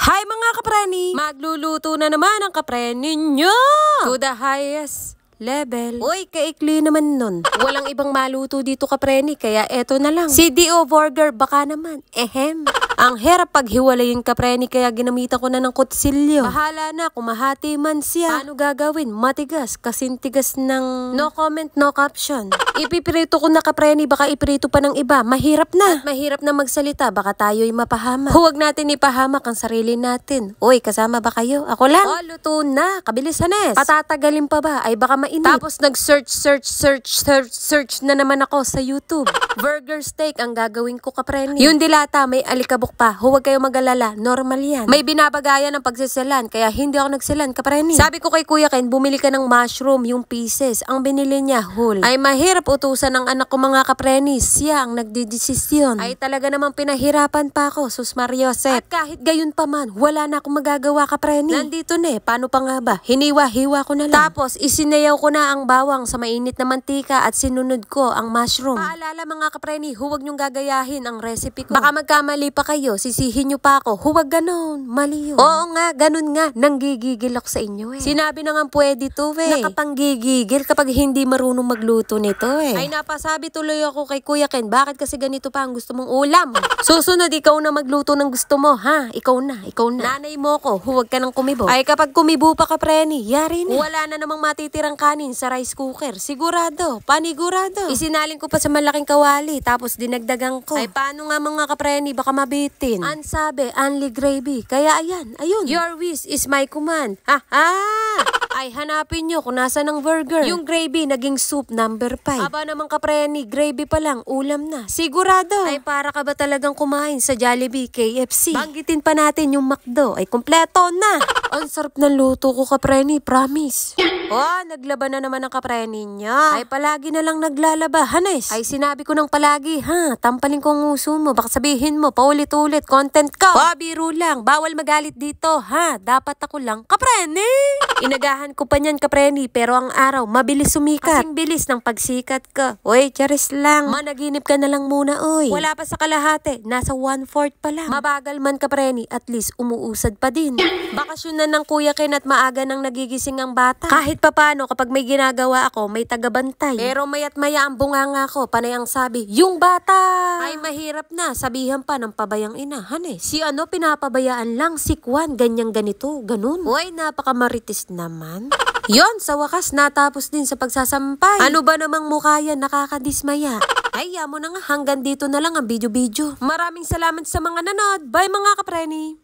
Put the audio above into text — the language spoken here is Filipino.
Hi mga kapreni! Magluluto na naman ang kapreni nyo! To the highest level. Uy, kaikli naman nun. Walang ibang maluto dito kapreni, kaya eto na lang. CDO burger, baka naman. Ehem. Ang hirap paghiwalayin kapreni, kaya ginamitan ko na ng kutsilyo. Bahala na, kung mahati man siya. Paano gagawin? Matigas, kasintigas ng no comment, no caption. Ipiprito ko na kapreni, baka iprito pa ng iba. Mahirap na. At mahirap na magsalita, baka tayo'y mapahamak. Huwag natin ipahamak ang sarili natin. Uy, kasama ba kayo? Ako lang. Oh, luto na. Kabilisanes. Patatagalin pa ba? Ay baka mainit. Tapos nag-search na naman ako sa YouTube. Burger steak ang gagawin ko kapreni. Yung dilata, may alikabok pa. Huwag kayo mag-alala. Normal yan. May binabagayan ng pagsiselan, kaya hindi ako nagselan kapreni. Sabi ko kay Kuya Ken, bumili ka ng mushroom, yung pieces. Ang binili niya, whole. Ay mahirap utusan ng anak ko mga kapreni. Siya ang nagdidesisyon. Ay talaga namang pinahirapan pa ako, Sus Mariosep. At kahit gayon pa man, wala na akong magagawa kapreni. Nandito na paano pa nga ba? Hiniwa-hiwa ko na lang. Tapos isinayaw ko na ang bawang sa mainit na mantika at sinunod ko ang mushroom. Paalala mga kapreni, huwag niyong gagayahin ang recipe ko. Baka magkamali pa kayo, sisihin niyo pa ako. Huwag ganon, mali yun. Oo nga, ganon nga, nanggigigil ako sa inyo Sinabi na nga pwede to Nakapanggigigil kapag hindi marunong magluto nito Ay napasabi tuloy ako kay Kuya Ken, bakit kasi ganito pa ang gusto mong ulam? Susunod, ikaw na magluto ng gusto mo, ha? Ikaw na. Nanay mo ko, huwag ka nang kumibo. Ay kapag kumibo pa kapreni, yari na. Wala na namang matitirang kanin sa rice cooker. Sigurado, panigurado. Isinalin ko pa sa malaking kawali, tapos dinagdagan ko. Ay paano nga mga kapreni, baka mabitin. Ang sabi, only gravy. Kaya ayun. Your wish is my command. Ha? Ay hanapin nyo kung nasa ng burger. Yung gravy, naging soup number 5. Aba naman kapreni, gravy pa lang, ulam na. Sigurado. Ay para ka ba talagang kumain sa Jollibee, KFC? Banggitin pa natin yung McDo. Ay kumpleto na. Ang sarap ng luto ko kapreni, promise. Oh, naglaban na naman ang kapreni niya. Ay palagi na lang naglalaba, Hanes. Ay sinabi ko ng palagi, ha? Tampalin ko ang uso mo, baka sabihin mo, paulit-ulit, content ko. Biro lang, bawal magalit dito, ha? Dapat ako lang, kapreni. Inagahan ko pa niyan kapreni, pero ang araw, mabilis sumikat. Kasing bilis ng pagsikat ka. Uy, charis lang. Managinip ka na lang muna, uy. Wala pa sa kalahati, nasa 1/4 pa lang. Mabagal man kapreni, at least umuusad pa din. Bakasyon na ng Kuya Ken at maaga nang nagigising ang bata. Kahit papano, kapag may ginagawa ako, may tagabantay. Pero mayat maya ang bunganga ko, panay ang sabi, yung bata! Ay mahirap na, sabihan pa ng pabayang ina, Hanes. Si ano pinapabayaan lang, si Kwan, ganyan ganito, ganun. Uy, napakamaritis naman. Yon, sa wakas natapos din sa pagsasampay. Ano ba namang mukha yan, nakakadismaya. Ay, mo na nga, hanggang dito na lang ang video-video. Maraming salamat sa mga nanood. Bye mga kapreni!